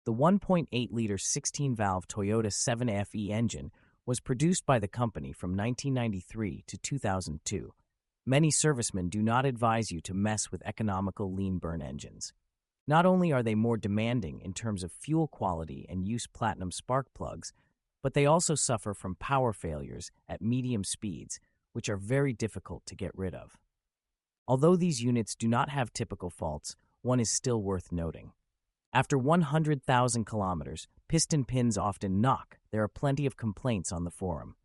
The 1.8-liter 16-valve Toyota 7A-FE engine was produced by the company from 1993 to 2002. Many servicemen do not advise you to mess with economical lean-burn engines. Not only are they more demanding in terms of fuel quality and use platinum spark plugs, but they also suffer from power failures at medium speeds, which are very difficult to get rid of. Although these units do not have typical faults, one is still worth noting. After 100,000 kilometers, piston pins often knock. There are plenty of complaints on the forum.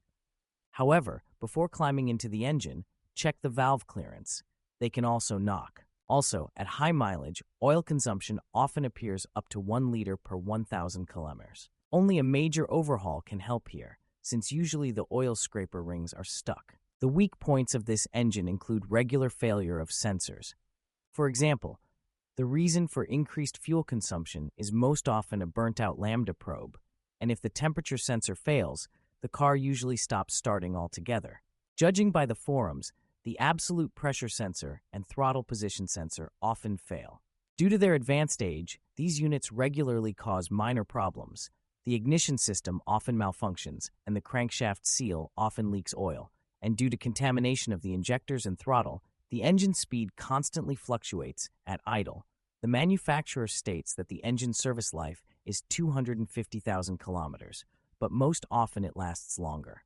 However, before climbing into the engine, check the valve clearance. They can also knock. Also, at high mileage, oil consumption often appears up to 1 liter per 1,000 kilometers. Only a major overhaul can help here, since usually the oil scraper rings are stuck. The weak points of this engine include regular failure of sensors. For example, the reason for increased fuel consumption is most often a burnt-out lambda probe, and if the temperature sensor fails, the car usually stops starting altogether. Judging by the forums, the absolute pressure sensor and throttle position sensor often fail. Due to their advanced age, these units regularly cause minor problems. The ignition system often malfunctions, and the crankshaft seal often leaks oil, and due to contamination of the injectors and throttle, the engine speed constantly fluctuates at idle. The manufacturer states that the engine service life is 250,000 kilometers, but most often it lasts longer.